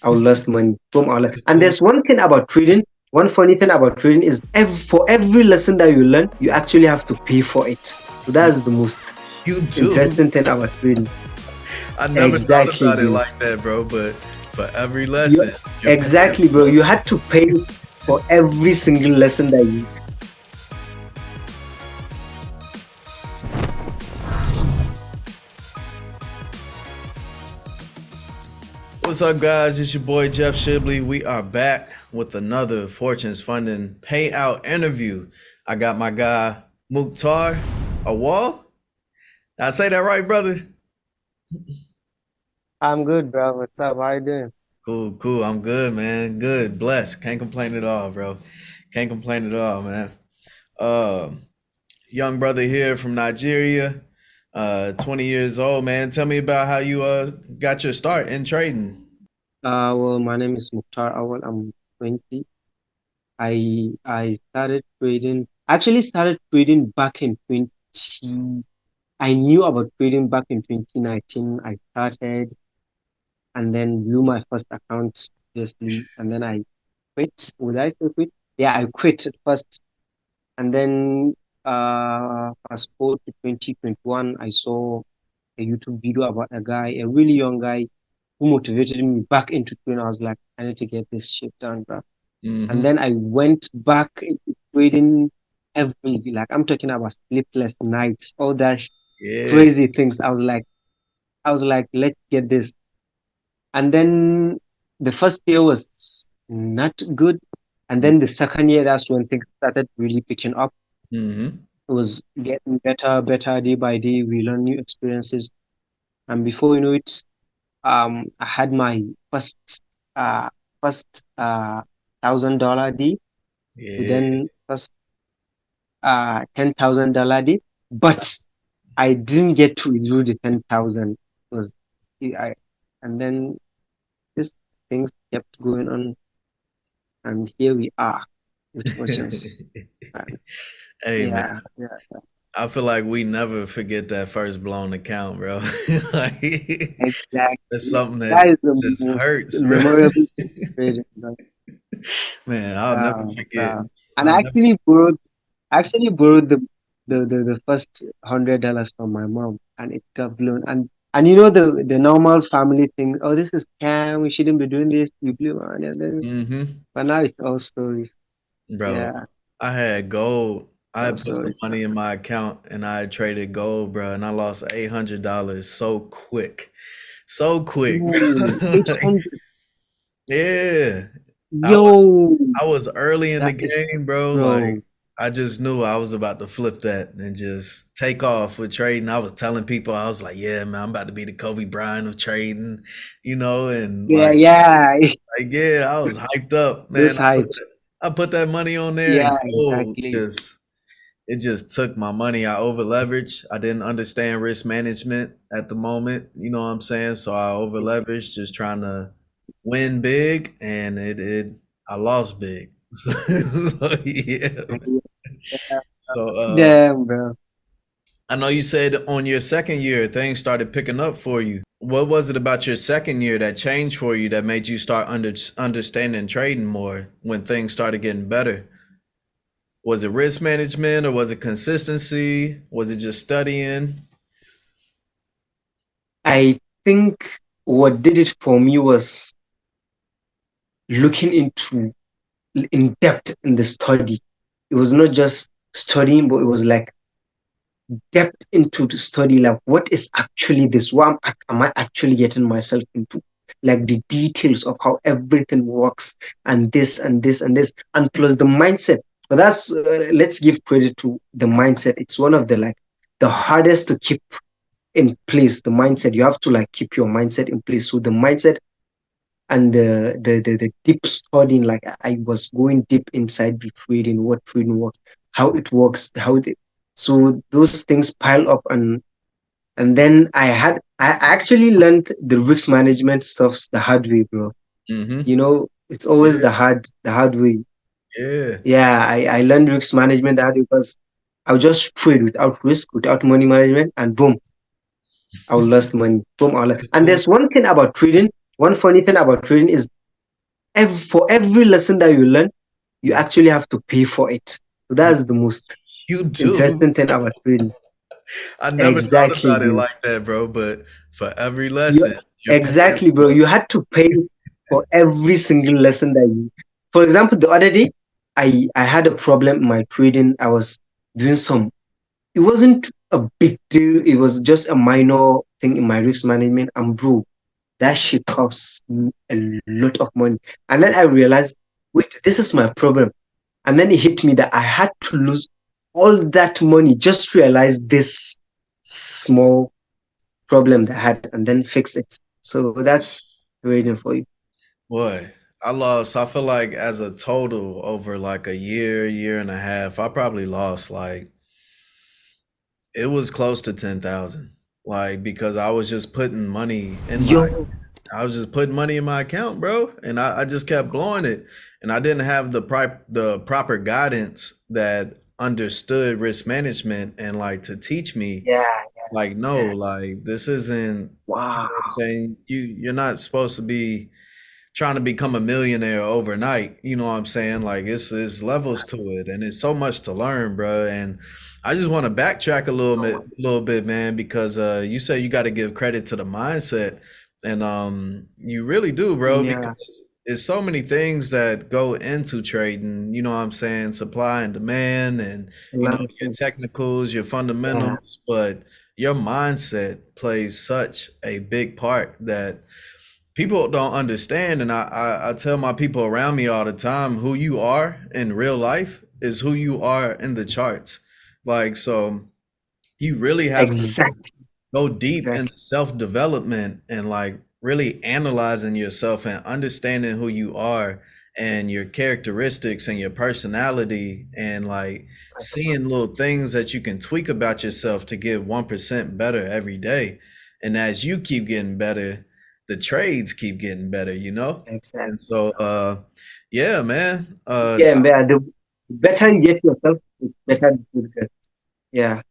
I will lose money. Boom, and there's one thing about trading. One funny thing about trading is for every lesson that you learn, you actually have to pay for it. So that's the most You do. interesting thing about trading. I never thought Exactly, about it bro. like that, bro. But for every You lesson, you're paying exactly, bro. for it. You had to pay for every single lesson that you. What's up, guys? It's your boy Jeff Shibley. We are back with another Fortunes Funding payout interview. I got my guy Muktar Auwal. Did I say that right, brother? I'm good, bro. What's up? How you doing? Cool, cool. I'm good, man. Good, blessed. Can't complain at all, bro. Can't complain at all, man. Um, Young brother here from Nigeria, 20 years old, man. Tell me about how you got your start in trading. Well, my name is Muktar Auwal. I'm 20. I started trading. Actually, started trading back in 20. I knew about trading back in 2019. I started and then blew my first account, obviously, and then I quit. Would I say quit? Yeah, I quit at first, and then fast forward to 2021, I saw a YouTube video about a guy, a really young guy, who motivated me back into trading. I was like, I need to get this shit done, bro. And Mm-hmm. then I went back into trading heavily. Like I'm talking about sleepless nights, all that Yeah. crazy things. I was like, let's get this. And then the first year was not good. And then the second year, that's when things started really picking up. Mm-hmm. It was getting better, better day by day. We learned new experiences. And before you know it, I had my first, uh, first, $1,000 day, Yeah. then first, $10,000 day. But I didn't get to withdraw the 10,000. Was I, and then this things kept going on, and here we are with fortunes. And Hey, man. yeah, yeah, I feel like we never forget that first blown account, bro. Like, it's exactly. something That that is the just most hurts, bro. memorable thing in trading, bro. Man, I'll never forget. Wow. And I'll I never. actually borrowed the first $100 from my mom, and it got blown. And you know the normal family thing. Oh, this is scam. We shouldn't be doing this. You blew money, and then Mm-hmm. but now it's all stories. Bro, Yeah, I had gold. I all had put some stories, man. money in my account and I had traded gold, bro, and I lost $800 so quick. So quick, Ooh, bro. Like, 800. yeah. I was Yo, I was early in the that is, game, bro. Like bro. I just knew I was about to flip that and just take off with trading. I was telling people, I was like, yeah, man, I'm about to be the Kobe Bryant of trading, and Yeah, yeah. yeah, I was hyped up, man. Those hypes. I put that money on there and Yeah, gold exactly. just took my money. I over leveraged. I didn't understand risk management at the moment. You know what I'm saying? So I over leveraged, just trying to win big, and it I lost big. So yeah. Yeah. So Damn, bro. I know you said on your second year things started picking up for you. What was it about your second year that changed for you that made you start understanding trading more when things started getting better? Was it risk management or was it consistency? Was it just studying? I think what did it for me was looking into in depth in the study. It was not just studying, but it was like depth into the study. Like, what is actually this? Am I actually getting myself into? Like the details of how everything works, and this and this and this, and plus the mindset. But that's let's give credit to the mindset. It's one of the hardest to keep in place. The mindset, you have to like keep your mindset in place. So the mindset and the deep studying, like I was going deep inside the trading, what trading works, how it works, so those things pile up, and then I actually learned the risk management stuffs the hard way, bro. Mm-hmm. It's always Yeah, the hard way. yeah. Yeah, I learned risk management the hard way because I would just trade without risk, without money management, and boom, I will lose money. Boom, and there's one thing about trading. One funny thing about trading is for every lesson that you learn, you actually have to pay for it. So that's the most You do. interesting thing about trading. I never thought Exactly, about it bro. like that, bro. But for every You lesson, you're paying exactly, bro. for it. You had to pay for every single lesson that you. For example, the other day, I had a problem in my trading. I was doing some. It wasn't a big deal. It was just a minor thing in my risk management. And bro, that shit costs me a lot of money. And then I realized, wait, this is my problem. And then it hit me that I had to lose all that money just to realize this small problem that I had and then fix it. So that's waiting for you. Boy, I lost. I feel like as a total over like a year, year and a half, I probably lost like it was close to 10,000. Like because I was just putting money in my Yo, I was just putting money in my account, bro, and I just kept blowing it, and I didn't have the proper guidance that understood risk management and like to teach me yeah, like no, yeah. like this isn't. You Wow. know what I'm saying? You're not supposed to be trying to become a millionaire overnight. You know what I'm saying? Like it's levels to it, and it's so much to learn, bro. And I just want to backtrack little bit, man, because you say you got to give credit to the mindset, and you really do, bro, Yeah, because it's so many things that go into trading. You know what I'm saying? Supply and demand, and a you lot know of your things. technicals, your Yeah, fundamentals, but your mindset plays such a big part that people don't understand. And I tell my people around me all the time, who you are in real life is who you are in the charts. Like, so you really have to exactly, go deep exactly. into self development and like really analyzing yourself and understanding who you are and your characteristics and your personality and like seeing little things that you can tweak about yourself to get 1% better every day. And as you keep getting better, the trades keep getting better, you know? And Exactly. so yeah, man. Yeah, and the better you get yourself, the better you get. Yeah,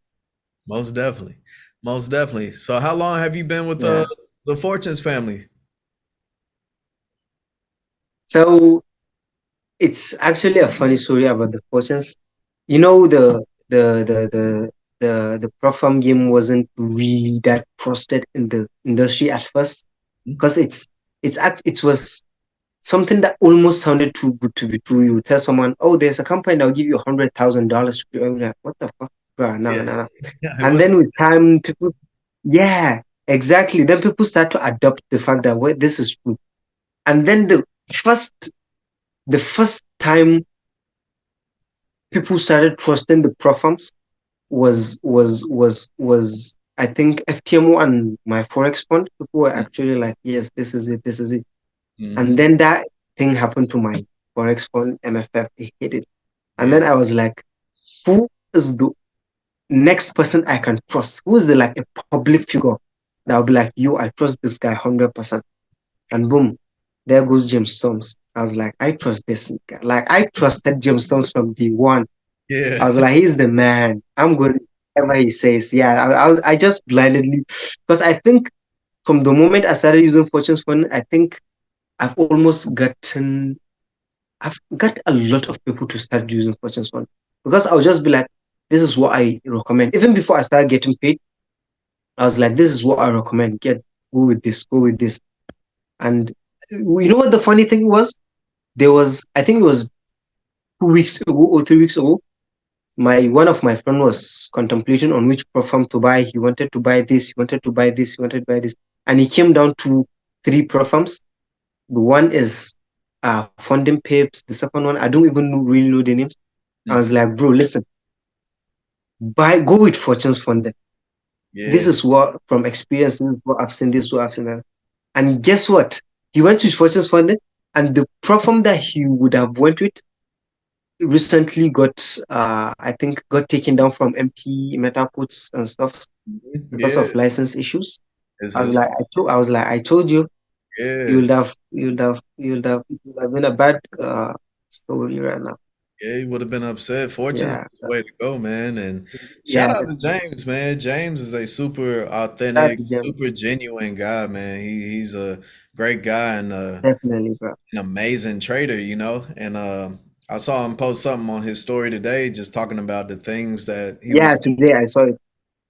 Most definitely. Most definitely. So how long have you been with yeah. the Fortunes family? So it's actually a funny story about the fortunes. You know, the prop farm game wasn't really that trusted in the industry at first because it was something that almost sounded too good to be true. You tell someone, "Oh, there's a company that'll give you $100,000." Like, what the fuck, bro? No, Yeah. no, no. Yeah, it And was. then with time, people, yeah, exactly. Then people start to adopt the fact that wait, this is true. And then first, the first time people started trusting the proforms was I think FTMO and my forex fund. People were actually like, yes, this is it, this is it. And Mhm. then that thing happened to my forex fund, MFF. It hit it, and Yeah. then I was like, who is the next person I can trust? Who is the like a public figure that will be like, you, I trust this guy 100%. And boom, there goes James Storms. I was like, I trust this guy. Like I trusted James Storms from day one. I Yeah. was like, he's the man. I'm going to do whatever he says. Yeah, I just blindly because I think from the moment I started using Fortune's Fund, I think I've got a lot of people to start using Fortune's Fund because I'll just be like, this is what I recommend. Even before I started getting paid, I was like, this is what I recommend. Go with this, go with this. And you know what the funny thing was? There was, I think it was 2 weeks ago or 3 weeks ago, my one of my friend was contemplating on which platform to buy. He wanted to buy this, he wanted to buy this, he wanted to buy this, and he came down to three platforms. The one is funding pips. The second one I don't even really know the names. I was Mhm. like, bro, listen, go with Fortune's Funding. This Yeah. is what from experience, this is what I've seen, this is what I've seen. And guess what? He went with Fortune's Funding, and the platform that he would have went with recently got I think got taken down from MT meta puts and stuff Mhm. because Yeah. of license issues. It's I told you yeah. it would have been a bad story right now. Yeah, you would have been upset. Fortune's Yeah. is the way to go, man. And Yeah, shout out to James, man. James is a super that's authentic, them. super genuine guy, man. He's a great guy and Definitely, bro. an amazing trader, you know. And I saw him post something on his story today, just talking about Yeah, today I saw it.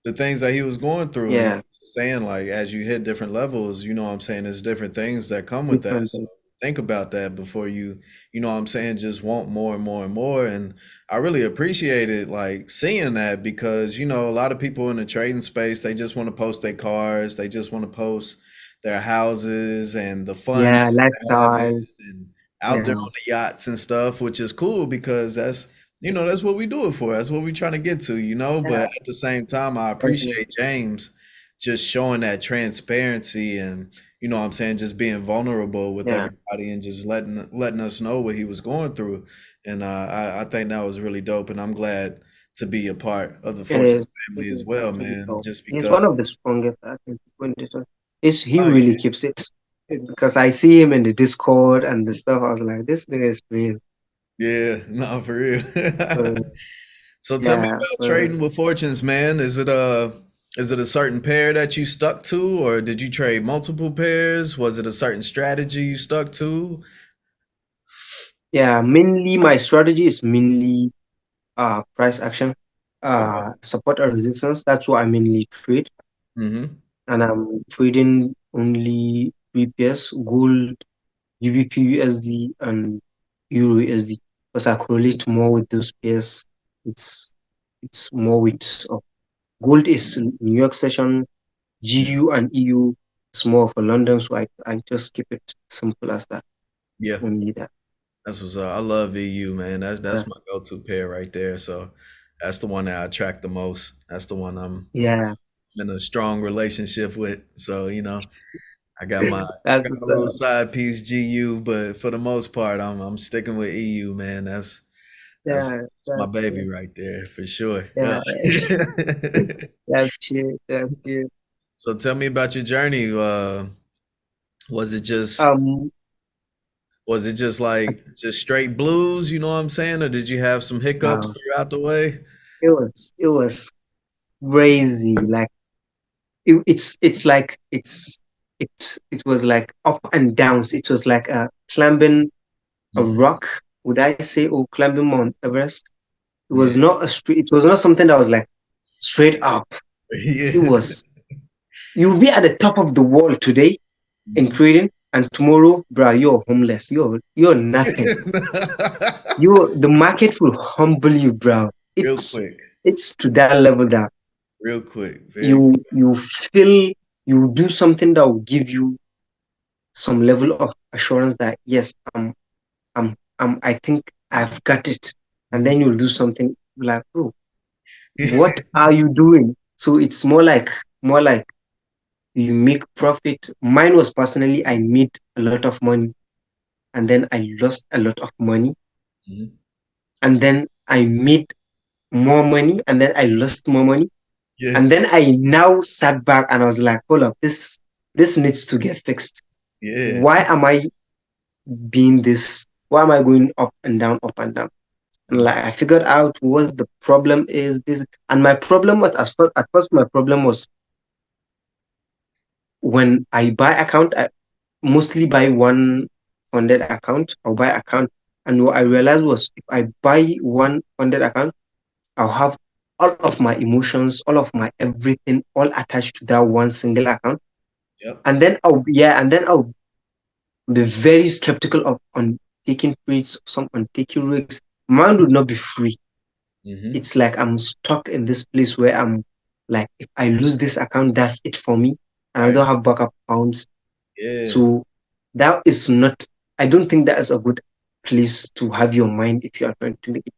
the things that he was going through, and he Yeah, was saying like as you hit different levels, you know what I'm saying, there's different things that come with that. different So thing. think about that before you know what I'm saying, just want more and more and more. And I really appreciated like seeing that because you know a lot of people in the trading space they just want to post their cars, they just want to post their houses and the fun Yeah, that they're having lifestyle. and out there Yeah, on the yachts and stuff, which is cool because that's you know, that's what we do it for. That's what we're trying to get to, you know. But yeah, at the same time, I definitely. appreciate James just showing that transparency and, you know what I'm saying, just being vulnerable with Yeah, everybody and just letting us know what he was going through. And I think that was really dope. And I'm glad to be a part of the it Fortunes is. It family as is well, actually man. so. Just He's because, one of the strongest, I think, when this one. Is he oh really yeah, keeps it? Because I see him in the Discord and the stuff. I was like, this nigga is real. yeah, no, for real. Uh, So tell me yeah, about trading with fortunes, man. Is it a certain pair that you stuck to, or did you trade multiple pairs? Was it a certain strategy you stuck to? yeah. Mainly, my strategy is mainly price action, Okay. support and resistance. That's what I mainly trade, Mm-hmm. and I'm trading only three pairs: gold, GBP USD, and Euro USD, because I correlate more with those pairs. It's it's more with gold is New York session, GU and EU is more for London, so I just keep it simple as that. Yeah, Only that. that's what's up. I love EU, man. Yeah, That's my go-to pair right there. So that's the one that I track the most. That's the one I'm yeah. in a strong relationship with. So, you know, I That's got my little side piece GU, but for the most part, I'm sticking with EU, man. yeah, That's my that's baby right there for sure. yeah, that's cute, that's cute. So tell me about your journey. Was it just Um, was it just like just straight blues, you know what I'm saying? Or did you have some hiccups no, throughout the way? it was crazy. Like it's like it was like up and downs. It was like climbing a Mhm. rock, would I say, or climbing Mount Everest. It was Yeah. not a straight. It was not something that was like straight up. It Yeah. was you'll be at the top of the world today in Mhm. trading, and tomorrow, bro, you're homeless. You're nothing. The market will humble you, bro. Real It's quick. it's to that level that Real quick. Very you feel you do something that will give you some level of assurance that yes, I think I've got it. And then quick. you'll do something like, bro, what are you doing? So it's more like you make profit. Mine was personally I made a lot of money and then I lost a lot of money Mhm. and then I made more money and then I lost more money. Yeah. And then I now sat back and I was like, hold up, this needs to get fixed. Yeah. Why am I being this? Why am I going up and down, up and down? And Mhm. like I figured out what the problem is. This and my problem was at first my problem was when I buy account, I mostly buy one funded account. I'll buy account, and what I realized was if I buy one funded account, I'll have all of my emotions, all of my everything, all attached to that one single account. Yep. And then I'll be very skeptical of on taking trades, some on taking risks. Mine would not be free. Mhm. It's like I'm stuck in this place where I'm like, if I lose this account, that's it for me. And I Right. don't have backup accounts. Yeah. So that is not, I don't think that is a good place to have your mind if you are trying to make it.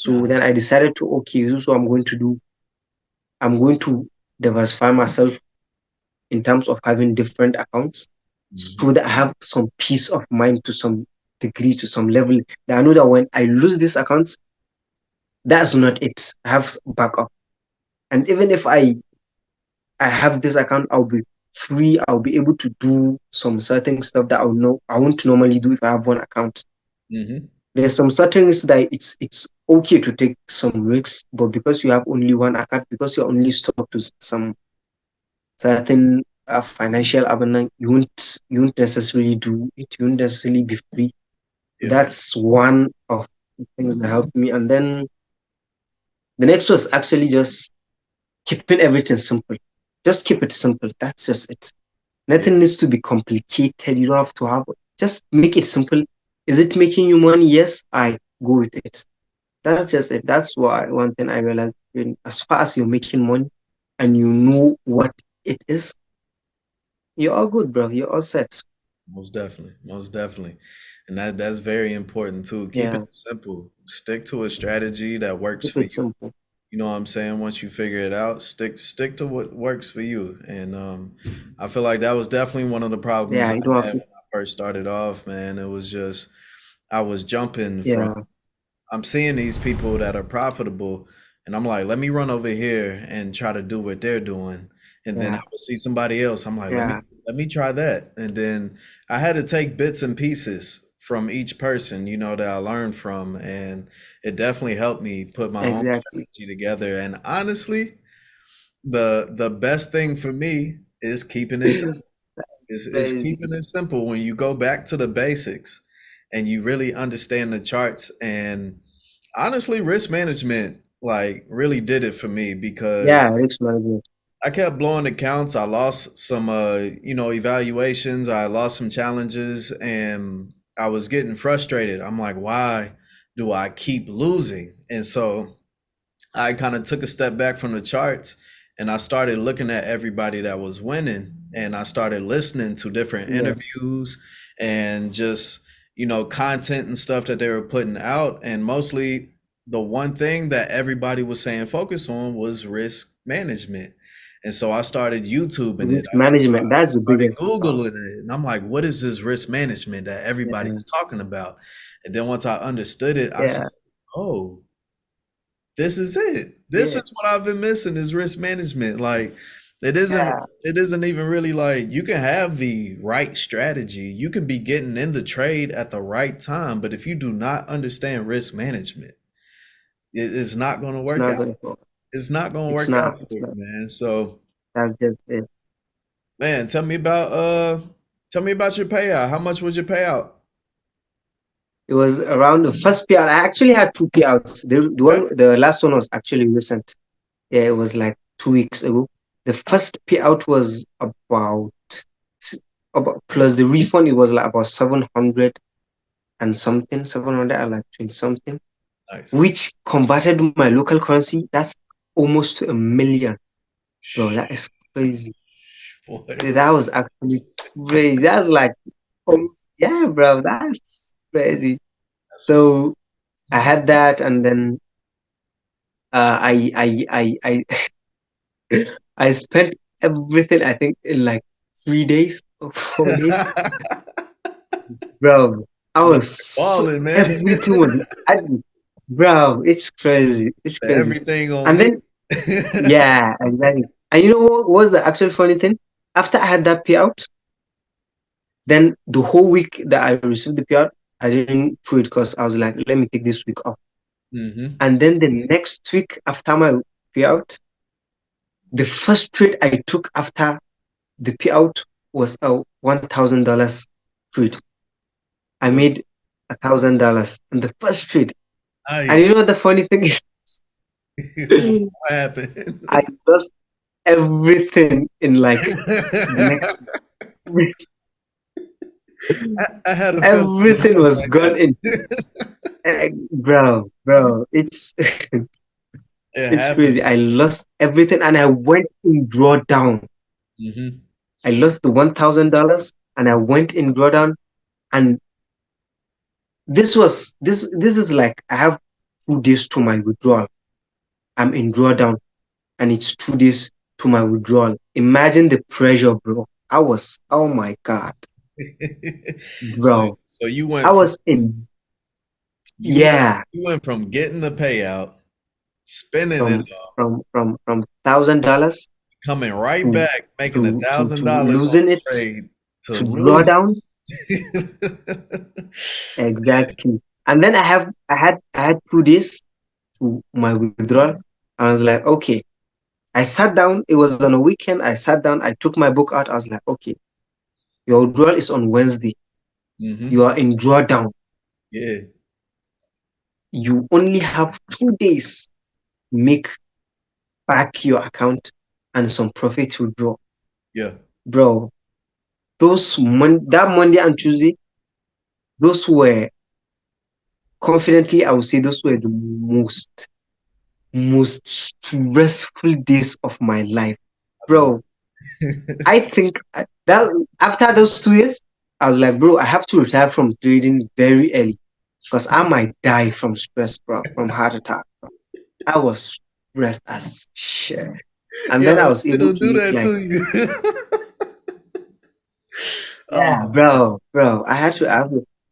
Nah. So then I decided to, okay, this is what I'm going to do. I'm going to diversify myself in terms of having different accounts Mhm. so that I have some peace of mind to some degree, to some level. That I know that when I lose this account, that's not it. I have backup. And even if I have this account, I'll be free. I'll be able to do some certain stuff that I won't normally do if I have one account. Mhm. There's some certain things that it's okay to take some risks, but because you have only one account, because you're only stuck to some certain a financial abundance, you won't necessarily do it. You won't necessarily be free. Yeah. That's one of the things that helped me. And then the next was actually just keeping everything simple. Just keep it simple. That's just it. Yeah. Nothing needs to be complicated. You don't have to have. Just make it simple. Is it making you money? Yes, I go with it. That's just it. That's why one thing I realized. As far as you're making money and you know what it is, you're all good, bro. You're all set. Most definitely, most definitely, and that's very important too. Keeping Yeah, it simple, stick to a strategy that works keep for it you. simple. You know what I'm saying? Once you figure it out, stick to what works for you. And I feel like that was definitely one of the problems Yeah, I you don't have had to. when I first started off. Man, it was just I was jumping from. Yeah, I'm seeing these people that are profitable, and I'm like, let me run over here and try to do what they're doing. And then I yeah, would see somebody else. I'm like, yeah. let me try that. And then I had to take bits and pieces from each person, that I learned from, and it definitely helped me put my own Exactly. strategy together. And honestly, the best thing for me is keeping it simple. Is Crazy. keeping it simple when you go back to the basics and you really understand the charts. And honestly, risk management like really did it for me Yeah, because risk management. I kept blowing accounts. I lost some evaluations, I lost some challenges, and I was getting frustrated. I'm like, why do I keep losing? And so I kind of took a step back from the charts and I started looking at everybody that was winning, and I started listening to different Yeah, interviews and just, content and stuff that they were putting out. And mostly the one thing that everybody was saying focus on was risk management. And so I started YouTubing it. risk management. That's the Started biggest. Googling it. And I'm like, what is this risk management that everybody Yeah, is talking about? And then once I understood it, I said, yeah, oh, this is it. This yeah, is what I've been missing is risk management. Like it isn't yeah. it isn't even really like you can have the right strategy. You can be getting in the trade at the right time, but if you do not understand risk management, it is not going to It's work not out. going to. It's not going to It's work out not. It's for you, not. man. So, That's just it. man, tell me about your payout. How much was your payout? It was around the first payout. I actually had two payouts. Okay. The last one was actually recent. Yeah, it was like 2 weeks ago. The first payout was s- about plus the refund. It was like about 700 and something, 700 and like 20 something, Nice. which converted to my local currency. That's almost to a million, bro. That is crazy. Boy, That was actually crazy. That's like, yeah, bro. That's crazy. that's what's So I had that, and then I spent everything. I think in like 3 days or 4 days, bro. I man, was balling, man. everything was, I, bro. It's crazy. It's crazy. Everything on And me. then yeah, exactly. And you know what was the actual funny thing? After I had that payout, then the whole week that I received the payout, I didn't do it because I was like, let me take this week off. Hmm. And then the next week after my payout, the first trade I took after the payout was a $1,000 trade. I Good. made $1,000 in the first trade. And you Nice. know what the funny thing is? What happened? I lost everything in like the next week. I had a feeling it Everything was was like gone in. that. Bro, it's It it's happened. crazy. I lost everything and I went in drawdown. Hmm. I lost the $1,000 and I went in drawdown. And this is like I have 2 days to my withdrawal. I'm in drawdown and it's 2 days to my withdrawal. Imagine the pressure, bro. Oh my God, So bro. so I was in, you went yeah, you went from getting the payout, spending it from all, $1,000 coming right to back, making a to thousand dollars on losing a it trade to to lose. drawdown. Exactly. And then I had 2 days to my withdrawal. I was like, okay, I sat down. It was on a weekend. I sat down. I took my book out. I was like, okay, your withdrawal is on Wednesday. Mm-hmm. You are in drawdown. Yeah. You only have 2 days to make back your account and some profit to draw. Yeah. Bro, that Monday and Tuesday, those were confidently, I would say those were the most stressful days of my life. I know. Bro, I think that after those 2 years, I was like, bro, I have to retire from trading very early because I might die from stress, bro, from heart attack. I was stressed as shit. And then I Yo, was they able don't to do make that like, to you. yeah, Oh, bro,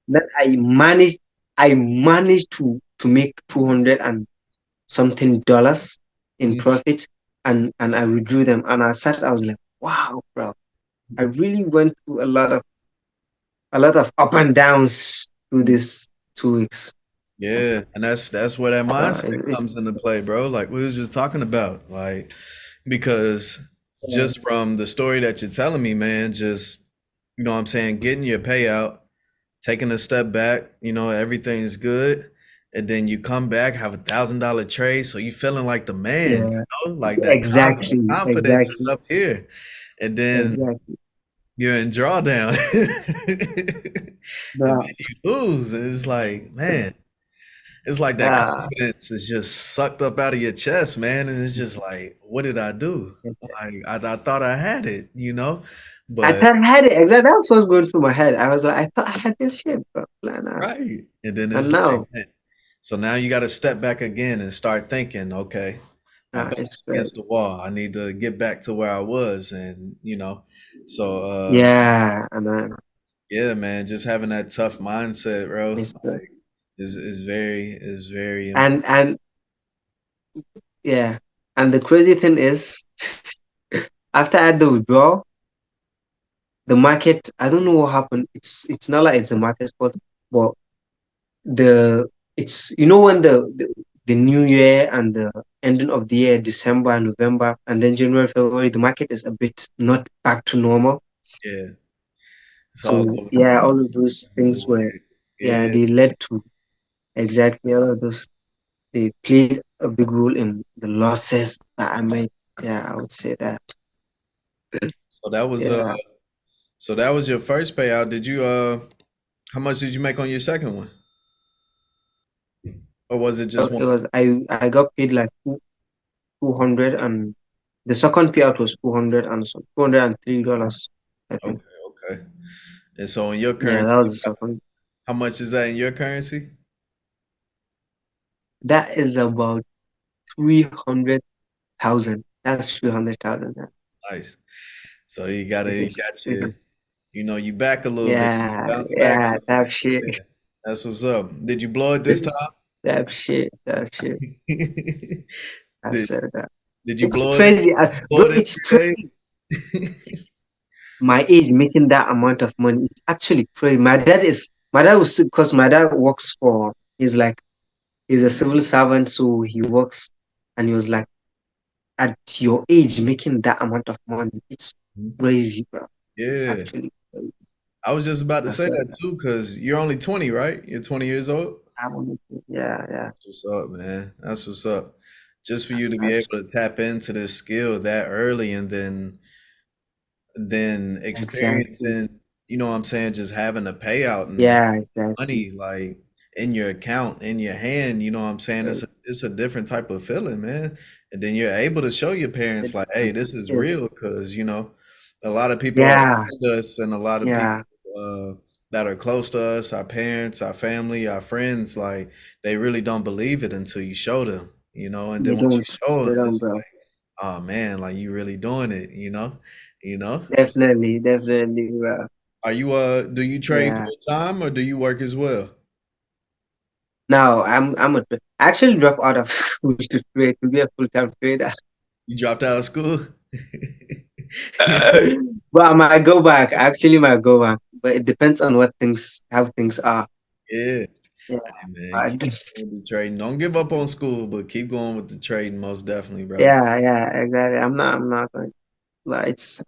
then I managed to make 200 and something dollars in mhm. profit, and I withdrew them, and I was like, wow, bro, I really went through a lot of up and downs through this 2 weeks. Yeah, and that's where that mindset It's comes into play, bro. Like we was just talking about, like because yeah, just from the story that you're telling me, man, just you know what I'm saying, getting your payout, taking a step back, everything's good, and then you come back, have $1,000 trade, so you feeling like the man, yeah, like that exactly, confidence is exactly, up here, and then exactly, you're in drawdown, and then bro. you lose, and it's like, man. It's like that Uh, confidence is just sucked up out of your chest, man, and it's just like, what did I do? Like I thought I had it, I but thought I had it. Exactly, that's what was going through my head. I was like, I thought I had this shit, bro. right, and then And it's like, now, man. So now you got to step back again and start thinking, okay, my it's back's like, against the wall. I need to get back to where I was, and so yeah, and then yeah, man, just having that tough mindset, bro, it's like, is very important. and yeah, and the crazy thing is, after I had the withdrawal, the market, I don't know what happened. It's not like it's the market's fault, but the it's when the new year and the ending of the year, December and November, and then January, February, the market is a bit not back to normal. Yeah, it's all So over the yeah, all place. of those things were, yeah, Yeah. they led to exactly all of those. They played a big role in the losses that I made. Yeah, I would say that. So that was Yeah, your first payout. Did you how much did you make on your second one? Or was it just one? it was I got paid like 200, and the second payout was 200 and some $203, I think. Okay, okay. And so in your Yeah, that currency, was the second. how much is that in your currency? That is about 300,000. That's 300,000. Nice. So you It's got you back a little bit. You yeah, bounce back a yeah, little that bit. shit, Yeah. That's what's up. Did you blow it this time? that shit. I Did said that. did you It's blow it? crazy, Blow bro. it in It's 3 days? crazy. My age making that amount of money. It's actually crazy. My dad was because my dad works for. He's a civil servant, so he works, and he was like, at your age making that amount of money, it's crazy, bro. It's Yeah. actually crazy. I was just about to I say said that that. too, because you're only 20, right? You're 20 years old? Yeah, yeah. That's what's up, man. That's what's up. Just for you That's to be able actually to tap into this skill that early and then exactly. experiencing, what I'm saying, just having a payout and having Yeah, exactly. money like in your account, in your hand, you know what I'm saying? Right. It's a different type of feeling, man. And then you're able to show your parents It, like, hey, this is it's real because, a lot of people yeah, around us and a lot of people yeah. that are close to us, our parents, our family, our friends, like they really don't believe it until you show them, and They then once you don't. show They them, don't, it's bro. like, oh man, like you really doing it, you know. Definitely, definitely, bro. Are you do you trade Yeah. full time or do you work as well? Now I actually dropped out of school to be a full-time trader. You dropped out of school? But I might go back. I actually might go back. But it depends on how things are. Yeah. Yeah. Hey, man, I keep do. going with the trading. Don't give up on school, but keep going with the trading, most definitely, brother. Yeah, yeah, exactly. I'm not going. But it's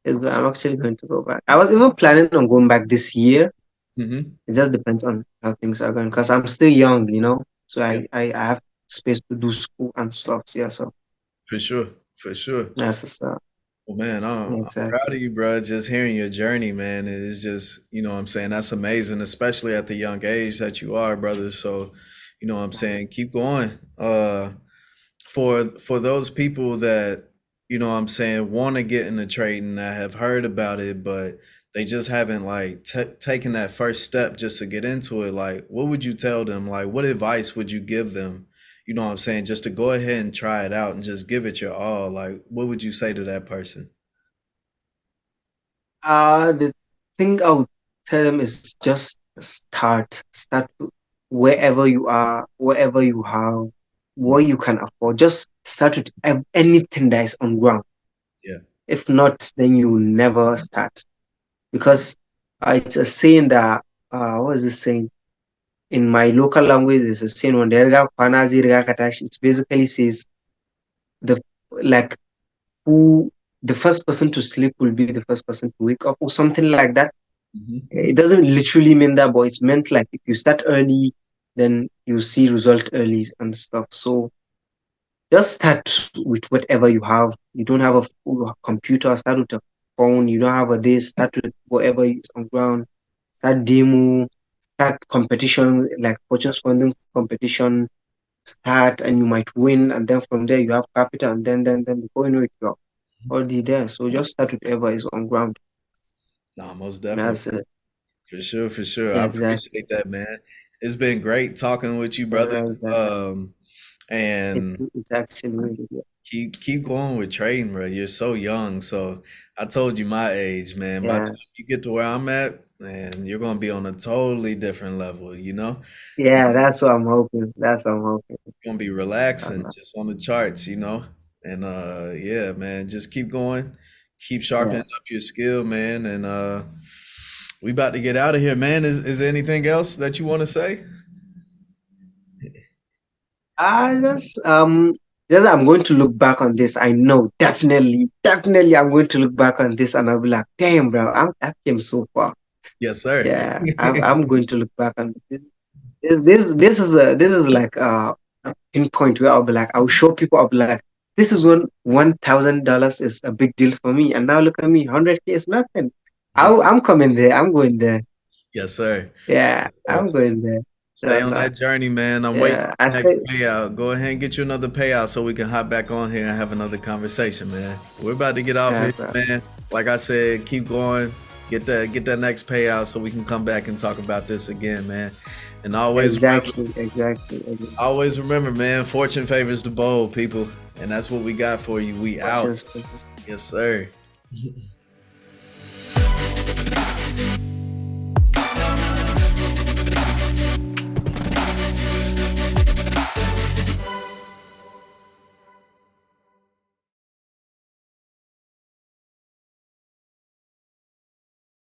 good. I'm actually going to go back. I was even planning on going back this year. Hmm. It just depends on how things are going because I'm still young, you know. So Yeah, I have space to do school and stuff. Yeah, so for sure, for sure. that's Well, man, I'm proud exactly. of you, bro. Just hearing your journey, man, is just, you know what I'm saying? That's amazing, especially at the young age that you are, brother. So, you know what I'm saying? Keep going. For those people that, you know what I'm saying, want to get into trading, that have heard about it, but they just haven't like taken that first step just to get into it, like what would you tell them? Like what advice would you give them? You know what I'm saying? Just to go ahead and try it out and just give it your all. Like what would you say to that person? The thing I would tell them is just start wherever you are, wherever you have, what you can afford. Just start with anything that is on ground. Yeah. If not, then you will never start because it's a saying that what is this saying? In my local language, there's a saying when it basically says the like who the first person to sleep will be the first person to wake up or something like that. Hmm. It doesn't literally mean that, but it's meant like if you start early, then you see result early and stuff. So just start with whatever you have. You don't have a full computer, start with a phone. You don't have a this, start with whatever is on ground. Start demo, start competition like fortune funding competition. Start and you might win, and then from there you have capital, and then before you know it, you're already there. So just start with whatever is on ground. No, most definitely. That's it. For sure, for sure. Yeah, I exactly. appreciate that, man. It's been great talking with you, brother. Yeah, exactly. And It's actually really good. keep going with trading, bro. You're so young. So I told you my age, man. By the time Yeah. you get to where I'm at, man, you're gonna be on a totally different level, you know? And Yeah, that's what I'm hoping. That's what I'm hoping. gonna be relaxing, Um, just on the charts, you know? And yeah, man, just keep going, keep yeah. sharpening up your skill, man. And we about to get out of here, man. Is there anything else that you want to say? I just I'm going to look back on this. I know definitely I'm going to look back on this and I'll be like, damn, bro, I came so far. Yes, sir. Yeah, I'm going to look back on this. This is like a pinpoint where I'll be like, I'll show people. I'll be like, this is when $1,000 is a big deal for me, and now look at me, 100K is nothing. Yeah. I'm coming there. I'm going there. Yes, sir. Yeah, Yes, sir. I'm going there. Stay on Inshallah. that journey, man. I'm waiting Yeah, on I the next think. payout. Go ahead and get you another payout so we can hop back on here and have another conversation, man. We're about to get off Yeah, here, bro. man. Like I said, keep going. Get that next payout so we can come back and talk about this again, man. And Exactly. always remember, man, fortune favors the bold, people. And that's what we got for you. We out. Questions. Yes, sir.